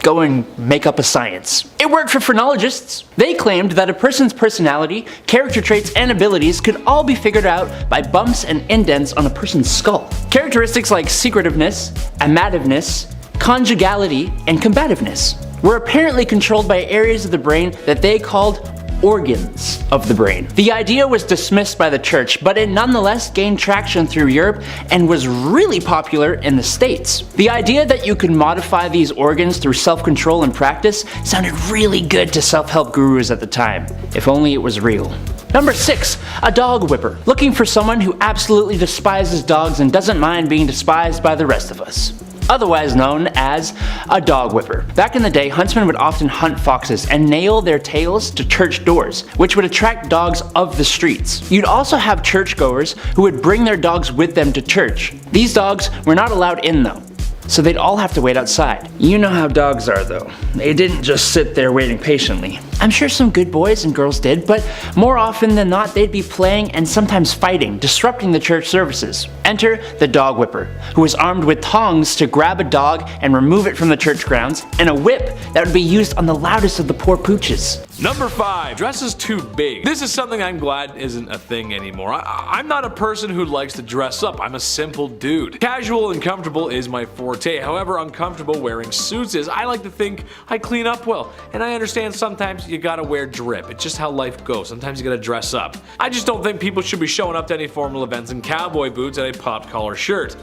go and make up a science. It worked for phrenologists. They claimed that a person's personality, character traits, and abilities could all be figured out by bumps and indents on a person's skull. Characteristics like secretiveness, amativeness, conjugality, and combativeness were apparently controlled by areas of the brain that they called organs of the brain. The idea was dismissed by the church, but it nonetheless gained traction through Europe and was really popular in the States. The idea that you could modify these organs through self-control and practice sounded really good to self-help gurus at the time, if only it was real. Number 6, a dog whipper. Looking for someone who absolutely despises dogs and doesn't mind being despised by the rest of us. Otherwise known as a dog whipper. Back in the day, huntsmen would often hunt foxes and nail their tails to church doors, which would attract dogs of the streets. You'd also have churchgoers who would bring their dogs with them to church. These dogs were not allowed in though, so they'd all have to wait outside. You know how dogs are though. They didn't just sit there waiting patiently. I'm sure some good boys and girls did, but more often than not they'd be playing and sometimes fighting, disrupting the church services. Enter the dog whipper, who was armed with tongs to grab a dog and remove it from the church grounds, and a whip that would be used on the loudest of the poor pooches. Number 5, dresses too big. This is something I'm glad isn't a thing anymore. I'm not a person who likes to dress up. I'm a simple dude. Casual and comfortable is my forte. However uncomfortable wearing suits is, I like to think I clean up well. And I understand sometimes you gotta wear drip. It's just how life goes. Sometimes you gotta dress up. I just don't think people should be showing up to any formal events in cowboy boots and a popped collar shirt.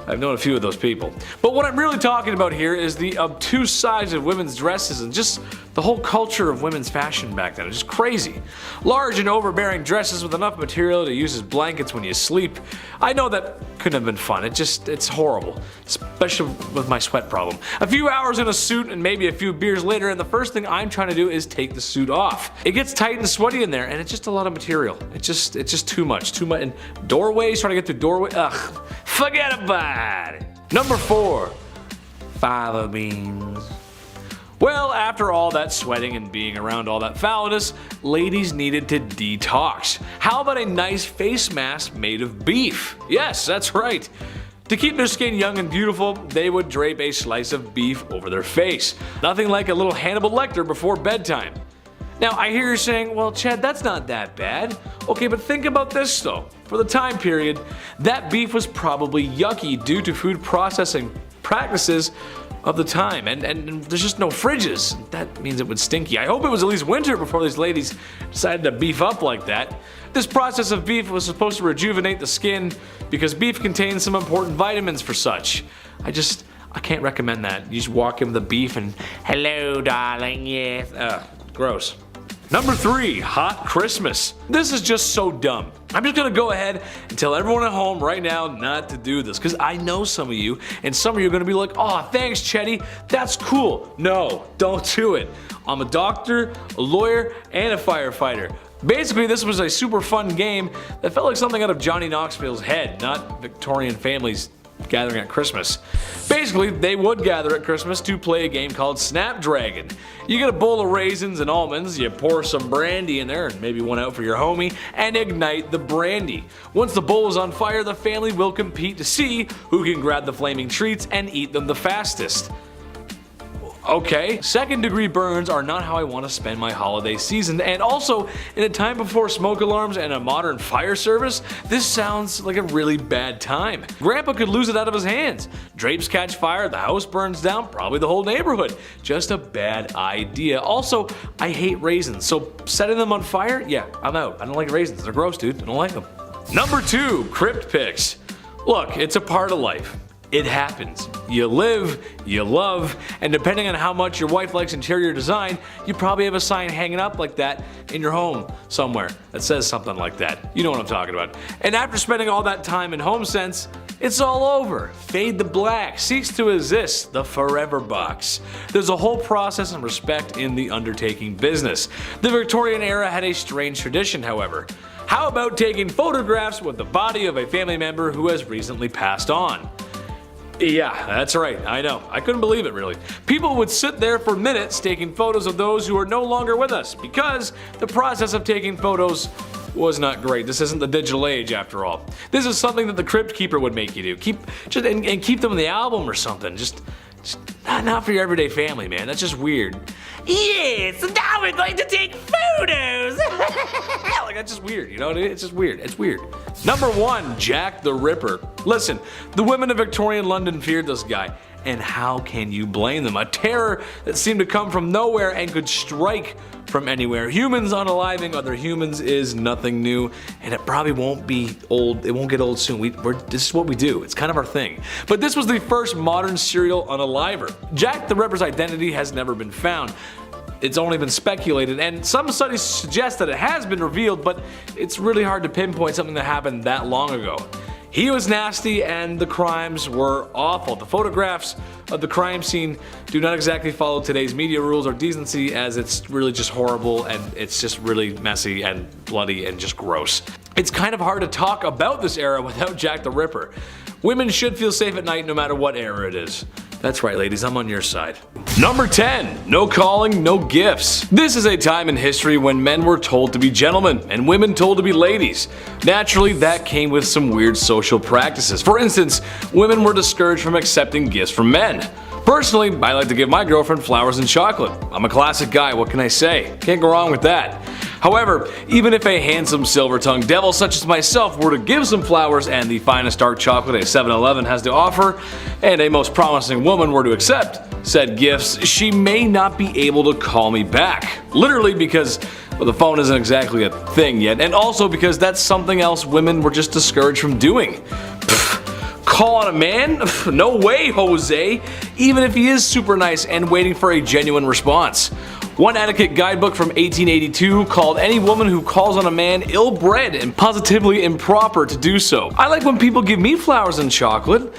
I've known a few of those people. But what I'm really talking about here is the obtuse size of women's dresses and just the whole culture of women's fashion back then. It's just crazy. Large and overbearing dresses with enough material to use as blankets when you sleep. I know that couldn't have been fun. It's horrible. Especially with my sweat problem. A few hours in a suit and maybe a few beers later, and the first thing I'm trying to do is take the suit off. It gets tight and sweaty in there, and it's just a lot of material. It's just too much. And doorways, trying to get through doorway. Ugh. Forget about it. Number 4, fava beans. Well, after all that sweating and being around all that foulness, ladies needed to detox. How about a nice face mask made of beef? Yes, that's right. To keep their skin young and beautiful, they would drape a slice of beef over their face. Nothing like a little Hannibal Lecter before bedtime. Now, I hear you saying, well, Chad, that's not that bad. Okay, but think about this though. For the time period, that beef was probably yucky due to food processing practices of the time, and there's just no fridges. That means it was stinky. I hope it was at least winter before these ladies decided to beef up like that. This process of beef was supposed to rejuvenate the skin because beef contains some important vitamins for such. I can't recommend that. You just walk in with the beef and, hello darling, yes. Gross. Number 3, hot Christmas. This is just so dumb. I'm just gonna go ahead and tell everyone at home right now not to do this, because I know some of you, and some of you are gonna be like, oh, thanks, Chetty, that's cool. No, don't do it. I'm a doctor, a lawyer, and a firefighter. Basically, this was a super fun game that felt like something out of Johnny Knoxville's head, not Victorian families gathering at Christmas. Basically, they would gather at Christmas to play a game called Snapdragon. You get a bowl of raisins and almonds, you pour some brandy in there and maybe one out for your homie, and ignite the brandy. Once the bowl is on fire, the family will compete to see who can grab the flaming treats and eat them the fastest. Okay, second-degree burns are not how I want to spend my holiday season, and also, in a time before smoke alarms and a modern fire service, this sounds like a really bad time. Grandpa could lose it out of his hands. Drapes catch fire, the house burns down, probably the whole neighborhood. Just a bad idea. Also, I hate raisins, so setting them on fire? Yeah, I'm out. I don't like raisins. They're gross, dude. I don't like them. Number 2, crypt pics. Look, it's a part of life. It happens. You live, you love, and depending on how much your wife likes interior design, you probably have a sign hanging up like that in your home somewhere that says something like that. You know what I'm talking about. And after spending all that time in HomeSense, it's all over. Fade the black, cease to exist, the forever box. There's a whole process and respect in the undertaking business. The Victorian era had a strange tradition, however. How about taking photographs with the body of a family member who has recently passed on? Yeah, that's right, I know. I couldn't believe it, really. People would sit there for minutes taking photos of those who are no longer with us because the process of taking photos was not great. This isn't the digital age, after all. This is something that the crypt keeper would make you do. Keep them in the album or something. Just not for your everyday family, man. That's just weird. Yes, now we're going to take photos. Like, that's just weird, you know? It's just weird. It's weird. Number 1. Jack the Ripper. Listen, the women of Victorian London feared this guy. And how can you blame them? A terror that seemed to come from nowhere and could strike from anywhere. Humans unaliving other humans is nothing new, and it probably won't be old. It won't get old soon. This is what we do. It's kind of our thing. But this was the first modern serial unaliver. Jack the Ripper's identity has never been found. It's only been speculated, and some studies suggest that it has been revealed, but it's really hard to pinpoint something that happened that long ago. He was nasty and the crimes were awful. The photographs of the crime scene do not exactly follow today's media rules or decency, as it's really just horrible and it's just really messy and bloody and just gross. It's kind of hard to talk about this era without Jack the Ripper. Women should feel safe at night no matter what era it is. That's right, ladies, I'm on your side. Number 10. No calling, no gifts. This is a time in history when men were told to be gentlemen and women told to be ladies. Naturally, that came with some weird social practices. For instance, women were discouraged from accepting gifts from men. Personally, I like to give my girlfriend flowers and chocolate. I'm a classic guy, what can I say? Can't go wrong with that. However, even if a handsome silver-tongued devil such as myself were to give some flowers and the finest dark chocolate a 7-Eleven has to offer, and a most promising woman were to accept said gifts, she may not be able to call me back. Literally because, well, the phone isn't exactly a thing yet, and also because that's something else women were just discouraged from doing. Call on a man? No way, Jose, even if he is super nice and waiting for a genuine response. One etiquette guidebook from 1882 called any woman who calls on a man ill-bred and positively improper to do so. I like when people give me flowers and chocolate.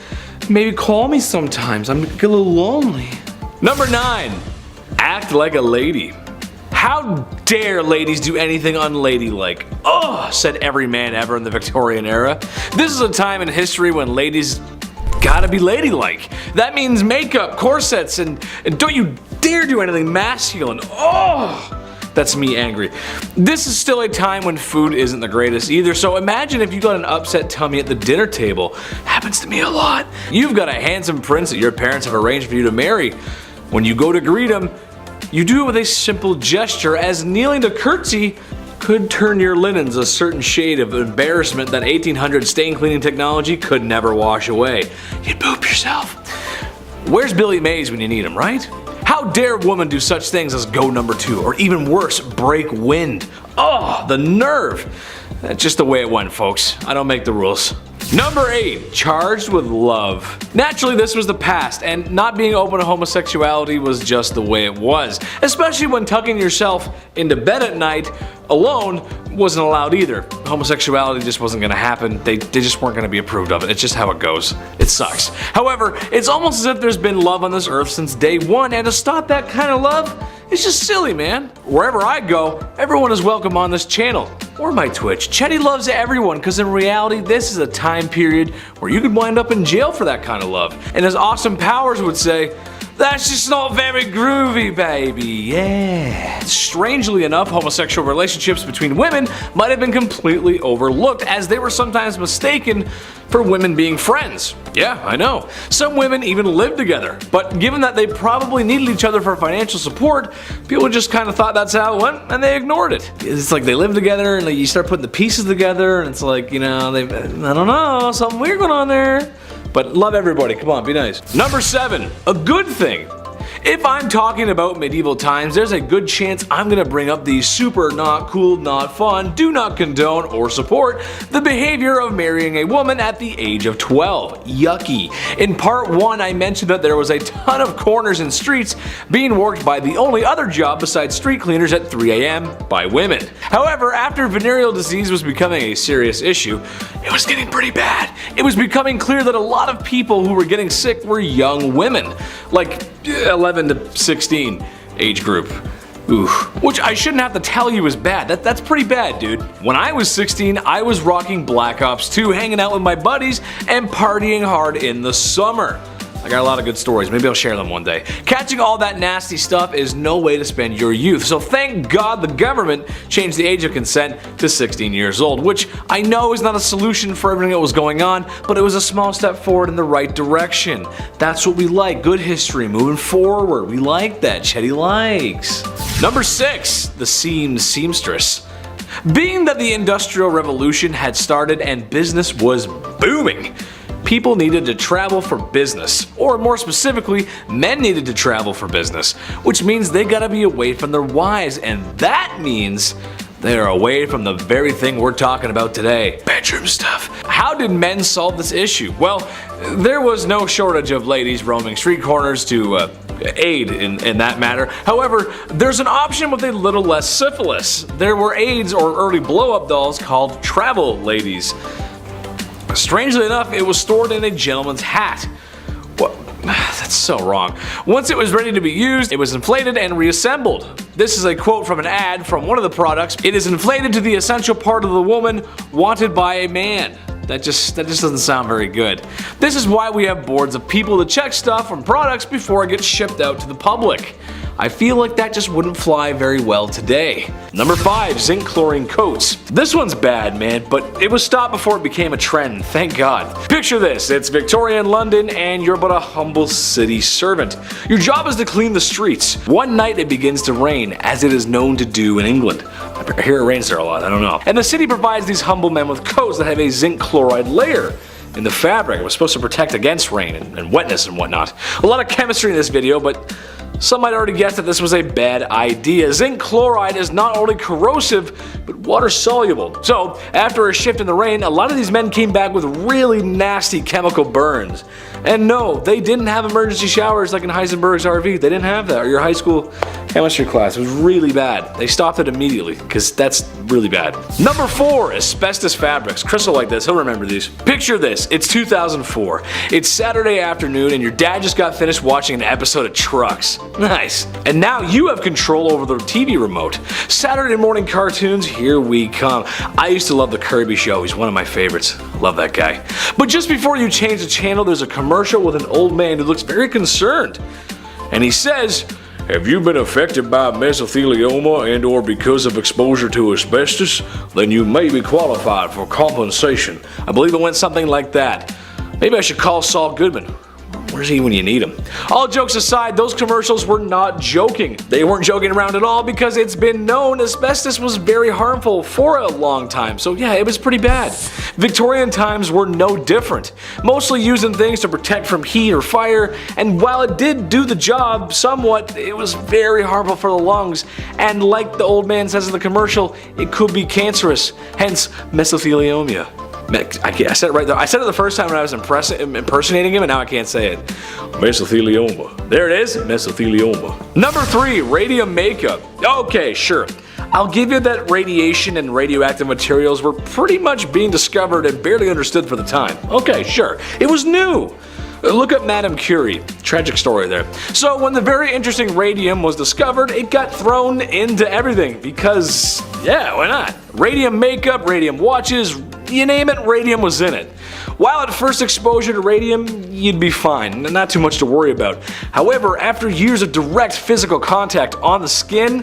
Maybe call me sometimes, I'm a little lonely. Number 9. Act like a lady. How dare ladies do anything unladylike? Oh, said every man ever in the Victorian era. This is a time in history when ladies gotta be ladylike. That means makeup, corsets, and don't you dare do anything masculine. Oh, that's me angry. This is still a time when food isn't the greatest either, so imagine if you got an upset tummy at the dinner table. Happens to me a lot. You've got a handsome prince that your parents have arranged for you to marry. When you go to greet him, you do it with a simple gesture, as kneeling to curtsy could turn your linens a certain shade of embarrassment that 1800 stain cleaning technology could never wash away. You'd poop yourself. Where's Billy Mays when you need him, right? How dare women do such things as go number 2, or even worse, break wind? Oh, the nerve! That's just the way it went, folks. I don't make the rules. Number 8. Charged with love. Naturally, this was the past, and not being open to homosexuality was just the way it was. Especially when tucking yourself into bed at night alone wasn't allowed either. Homosexuality just wasn't gonna happen. They just weren't gonna be approved of it. It's just how it goes. It sucks. However, it's almost as if there's been love on this earth since day one, and to stop that kind of love, it's just silly, man. Wherever I go, everyone is welcome on this channel. Or my Twitch. Chetty loves everyone, because in reality, this is a time period where you could wind up in jail for that kind of love. And as Austin Powers would say, that's just not very groovy, baby. Yeah. Strangely enough, homosexual relationships between women might have been completely overlooked, as they were sometimes mistaken for women being friends. Yeah, I know. Some women even lived together, but given that they probably needed each other for financial support, people just kind of thought that's how it went, and they ignored it. It's like they live together, and like you start putting the pieces together, and it's like, you know, I don't know, something weird going on there. But love everybody, come on, be nice. Number 7, a good thing. If I'm talking about medieval times, there's a good chance I'm gonna bring up the super not cool, not fun, do not condone or support the behavior of marrying a woman at the age of 12. Yucky. In part 1, I mentioned that there was a ton of corners and streets being worked by the only other job besides street cleaners at 3 a.m. by women. However, after venereal disease was becoming a serious issue, it was getting pretty bad. It was becoming clear that a lot of people who were getting sick were young women, like 11 to 16 age group. Ooh. Which I shouldn't have to tell you is bad. That's pretty bad, dude. When I was 16, I was rocking Black Ops 2, hanging out with my buddies, and partying hard in the summer. I got a lot of good stories, maybe I'll share them one day. Catching all that nasty stuff is no way to spend your youth, so thank God the government changed the age of consent to 16 years old, which I know is not a solution for everything that was going on, but it was a small step forward in the right direction. That's what we like, good history, moving forward. We like that, Chetty likes. Number 6, the seamstress. Being that the Industrial Revolution had started and business was booming, people needed to travel for business, or more specifically, men needed to travel for business, which means they gotta be away from their wives, and that means they are away from the very thing we're talking about today, bedroom stuff. How did men solve this issue? Well, there was no shortage of ladies roaming street corners to aid in that matter. However, there's an option with a little less syphilis. There were aids or early blow-up dolls called travel ladies. Strangely enough, it was stored in a gentleman's hat. What? That's so wrong. Once it was ready to be used, it was inflated and reassembled. This is a quote from an ad from one of the products. It is inflated to the essential part of the woman wanted by a man. That just doesn't sound very good. This is why we have boards of people to check stuff from products before it gets shipped out to the public. I feel like that just wouldn't fly very well today. Number 5, zinc chlorine coats. This one's bad, man, but it was stopped before it became a trend, thank God. Picture this, it's Victorian London and you're but a humble city servant. Your job is to clean the streets. One night it begins to rain, as it is known to do in England. I hear it rains there a lot, I don't know. And the city provides these humble men with coats that have a zinc chloride layer in the fabric. It was supposed to protect against rain and wetness and whatnot. A lot of chemistry in this video, but some might already guess that this was a bad idea. Zinc chloride is not only corrosive, but water soluble. So, after a shift in the rain, a lot of these men came back with really nasty chemical burns. And no, they didn't have emergency showers like in Heisenberg's RV. They didn't have that, or your high school chemistry class. It was really bad. They stopped it immediately, because that's really bad. Number 4, asbestos fabrics. Chris will like this, he'll remember these. Picture this, it's 2004. It's Saturday afternoon and your dad just got finished watching an episode of Trucks. Nice. And now you have control over the TV remote. Saturday morning cartoons, here we come. I used to love the Kirby Show, he's one of my favorites. Love that guy. But just before you change the channel, there's a commercial with an old man who looks very concerned. And he says, "Have you been affected by mesothelioma and or because of exposure to asbestos? Then you may be qualified for compensation." I believe it went something like that. Maybe I should call Saul Goodman. Where's he when you need him? All jokes aside, those commercials were not joking. They weren't joking around at all because it's been known asbestos was very harmful for a long time. So yeah, it was pretty bad. Victorian times were no different. Mostly used in things to protect from heat or fire, and while it did do the job somewhat, it was very harmful for the lungs. And like the old man says in the commercial, it could be cancerous, hence mesothelioma. I said it right there. I said it the first time when I was impersonating him, and now I can't say it. Mesothelioma. There it is, mesothelioma. Number 3, radium makeup. Okay, sure. I'll give you that radiation and radioactive materials were pretty much being discovered and barely understood for the time. Okay, sure. It was new. Look at Madame Curie. Tragic story there. So when the very interesting radium was discovered, it got thrown into everything because, yeah, why not? Radium makeup, radium watches, you name it, radium was in it. While at first exposure to radium, you'd be fine, not too much to worry about. However, after years of direct physical contact on the skin,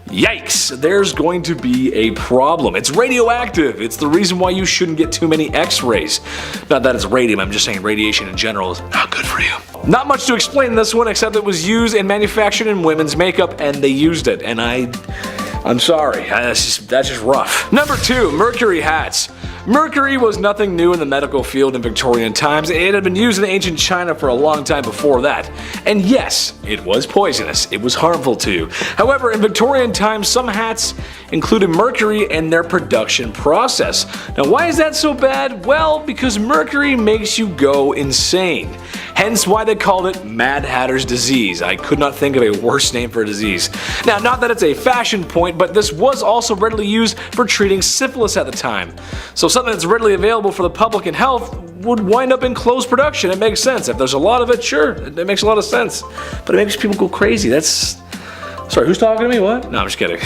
yikes, there's going to be a problem. It's radioactive. It's the reason why you shouldn't get too many x-rays. Not that it's radium, I'm just saying radiation in general is not good for you. Not much to explain in this one except it was used and manufactured in women's makeup and they used it, and I'm sorry, that's just rough. Number 2, mercury hats. Mercury was nothing new in the medical field in Victorian times. It had been used in ancient China for a long time before that. And yes, it was poisonous. It was harmful to you. However, in Victorian times, some hats included mercury in their production process. Now, why is that so bad? Well, because mercury makes you go insane. Hence why they called it Mad Hatter's disease. I could not think of a worse name for a disease. Now, not that it's a fashion point, but this was also readily used for treating syphilis at the time. So something that's readily available for the public and health would wind up in closed production. It makes sense. If there's a lot of it, sure, it makes a lot of sense. But it makes people go crazy. Sorry, who's talking to me? What? No, I'm just kidding.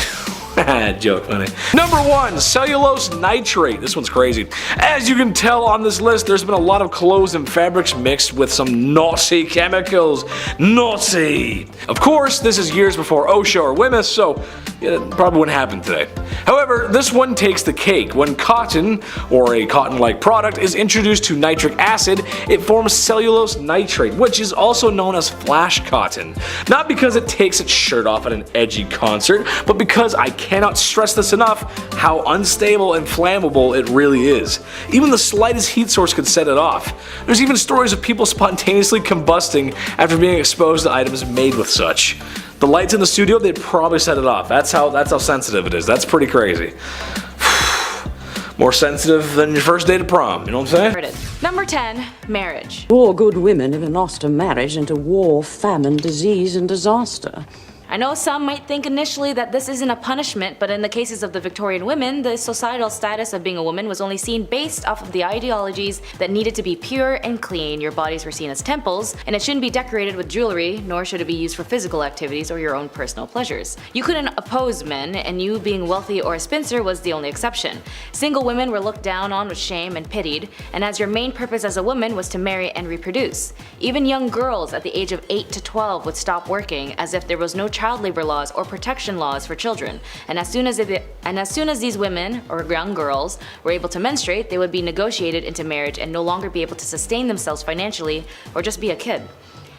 Joke, funny. Number 1, cellulose nitrate. This one's crazy. As you can tell on this list, there's been a lot of clothes and fabrics mixed with some Nazi chemicals. Nazi! Of course, this is years before OSHA or WMS, so it probably wouldn't happen today. However, this one takes the cake. When cotton, or a cotton-like product, is introduced to nitric acid, it forms cellulose nitrate, which is also known as flash cotton. Not because it takes its shirt off at an edgy concert, but because I cannot stress this enough, how unstable and flammable it really is. Even the slightest heat source could set it off. There's even stories of people spontaneously combusting after being exposed to items made with such. The lights in the studio, they'd probably set it off. That's how sensitive it is. That's pretty crazy. More sensitive than your first date at prom, you know what I'm saying? Number 10, marriage. Poor good women have lost a marriage into war, famine, disease, and disaster. I know some might think initially that this isn't a punishment, but in the cases of the Victorian women, the societal status of being a woman was only seen based off of the ideologies that needed to be pure and clean. Your bodies were seen as temples, and it shouldn't be decorated with jewelry, nor should it be used for physical activities or your own personal pleasures. You couldn't oppose men, and you being wealthy or a spinster was the only exception. Single women were looked down on with shame and pitied, and as your main purpose as a woman was to marry and reproduce. Even young girls at the age of 8 to 12 would stop working as if there was no child labor laws or protection laws for children, and as soon as these women or young girls were able to menstruate, they would be negotiated into marriage and no longer be able to sustain themselves financially or just be a kid.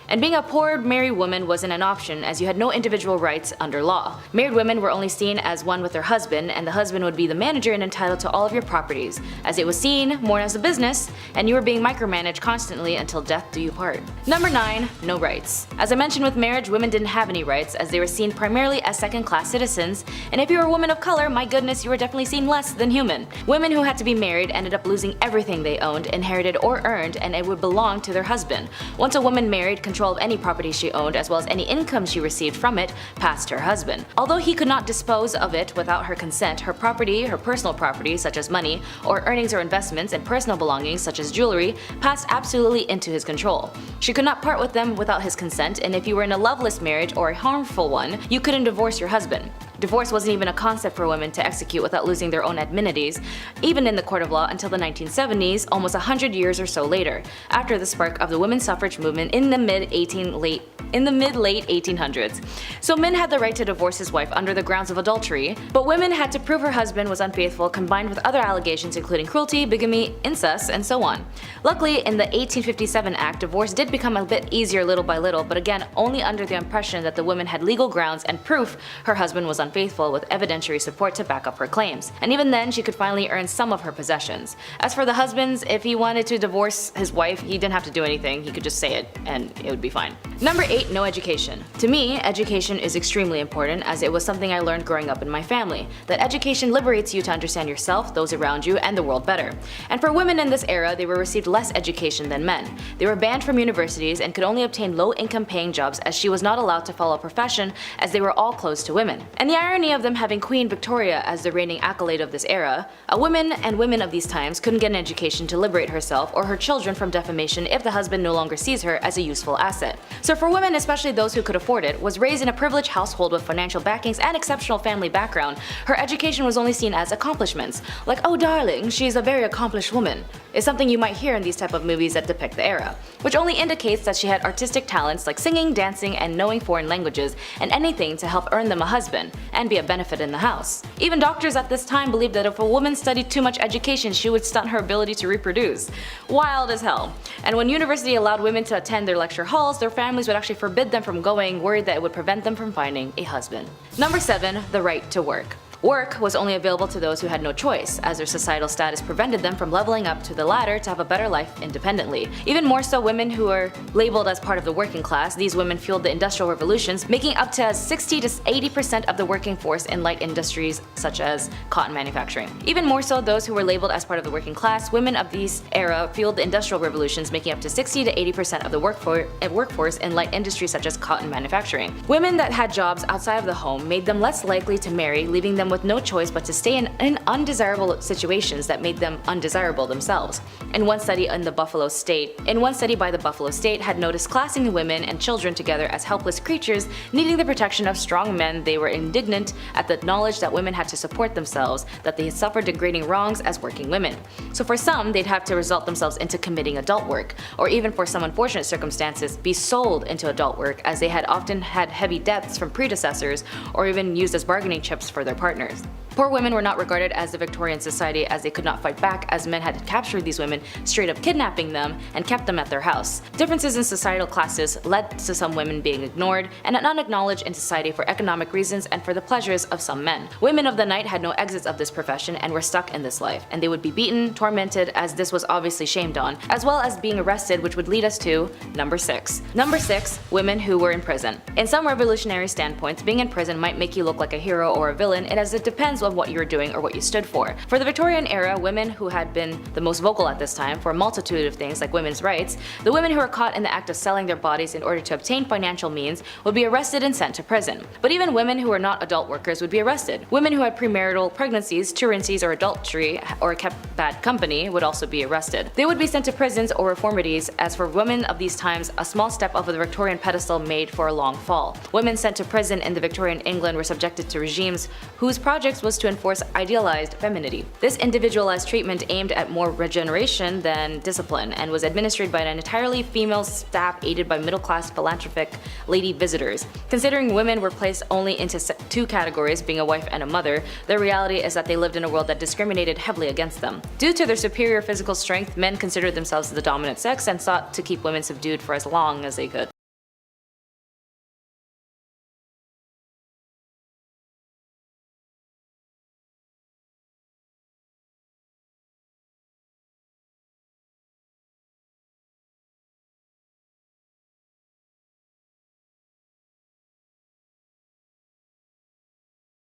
And being a poor married woman wasn't an option, as you had no individual rights under law. Married women were only seen as one with their husband, and the husband would be the manager and entitled to all of your properties, as it was seen more as a business, and you were being micromanaged constantly until death do you part. Number 9, no rights. As I mentioned with marriage, women didn't have any rights, as they were seen primarily as second-class citizens, and if you were a woman of color, my goodness, you were definitely seen less than human. Women who had to be married ended up losing everything they owned, inherited, or earned, and it would belong to their husband. Once a woman married, control of any property she owned as well as any income she received from it passed her husband. Although he could not dispose of it without her consent, her property, her personal property such as money, or earnings or investments, and personal belongings such as jewelry passed absolutely into his control. She could not part with them without his consent, and if you were in a loveless marriage or a harmful one, you couldn't divorce your husband. Divorce wasn't even a concept for women to execute without losing their own amenities, even in the court of law until the 1970s, almost 100 years or so later, after the spark of the women's suffrage movement in the mid-late 1800s. So men had the right to divorce his wife under the grounds of adultery, but women had to prove her husband was unfaithful, combined with other allegations including cruelty, bigamy, incest, and so on. Luckily, in the 1857 Act, divorce did become a bit easier little by little, but again only under the impression that the woman had legal grounds and proof her husband was unfaithful, with evidentiary support to back up her claims. And even then, she could finally earn some of her possessions. As for the husbands, if he wanted to divorce his wife, he didn't have to do anything, he could just say it and it would be fine. Number 8, no education. To me, education is extremely important, as it was something I learned growing up in my family, that education liberates you to understand yourself, those around you, and the world better. And for women in this era, they were received less education than men. They were banned from universities and could only obtain low-income paying jobs, as she was not allowed to follow a profession, as they were all closed to women. And the irony of them having Queen Victoria as the reigning accolade of this era, a woman and women of these times couldn't get an education to liberate herself or her children from defamation if the husband no longer sees her as a useful asset. So for women, especially those who could afford it, was raised in a privileged household with financial backings and exceptional family background, her education was only seen as accomplishments. Like, oh darling, she's a very accomplished woman, is something you might hear in these type of movies that depict the era, which only indicates that she had artistic talents like singing, dancing, and knowing foreign languages, and anything to help earn them a husband and be a benefit in the house. Even doctors at this time believed that if a woman studied too much education, she would stunt her ability to reproduce. Wild as hell. And when university allowed women to attend their lecture halls, their families would actually forbid them from going, worried that it would prevent them from finding a husband. Number 7, the right to work. Work was only available to those who had no choice, as their societal status prevented them from leveling up to the ladder to have a better life independently. Even more so, women who were labeled as part of the working class, these women fueled the industrial revolutions, making up to 60 to 80% of the working force in light industries such as cotton manufacturing. Even more so, those who were labeled as part of the working class, women of this era fueled the industrial revolutions, making up to 60 to 80% of the workforce in light industries such as cotton manufacturing. Women that had jobs outside of the home made them less likely to marry, leaving them with no choice but to stay in undesirable situations that made them undesirable themselves. In one study by the Buffalo State had noticed classing the women and children together as helpless creatures needing the protection of strong men. They were indignant at the knowledge that women had to support themselves, that they had suffered degrading wrongs as working women. So for some, they'd have to result themselves into committing adult work, or even for some unfortunate circumstances, be sold into adult work, as they had often had heavy debts from predecessors or even used as bargaining chips for their partners. partners. Poor women were not regarded as the Victorian society as they could not fight back, as men had captured these women, straight up kidnapping them, and kept them at their house. Differences in societal classes led to some women being ignored and unacknowledged in society for economic reasons and for the pleasures of some men. Women of the night had no exits of this profession and were stuck in this life, and they would be beaten, tormented, as this was obviously shamed on, as well as being arrested, which would lead us to number 6. Number 6, women who were in prison. In some revolutionary standpoints, being in prison might make you look like a hero or a villain, and as it depends on what you were doing or what you stood for. For the Victorian era, women who had been the most vocal at this time for a multitude of things like women's rights, the women who were caught in the act of selling their bodies in order to obtain financial means would be arrested and sent to prison. But even women who were not adult workers would be arrested. Women who had premarital pregnancies, truancies, or adultery, or kept bad company would also be arrested. They would be sent to prisons or reformities, as for women of these times, a small step off of the Victorian pedestal made for a long fall. Women sent to prison in the Victorian England were subjected to regimes whose project was to enforce idealized femininity. This individualized treatment aimed at more regeneration than discipline and was administered by an entirely female staff aided by middle-class philanthropic lady visitors. Considering women were placed only into two categories, being a wife and a mother, the reality is that they lived in a world that discriminated heavily against them. Due to their superior physical strength, men considered themselves the dominant sex and sought to keep women subdued for as long as they could.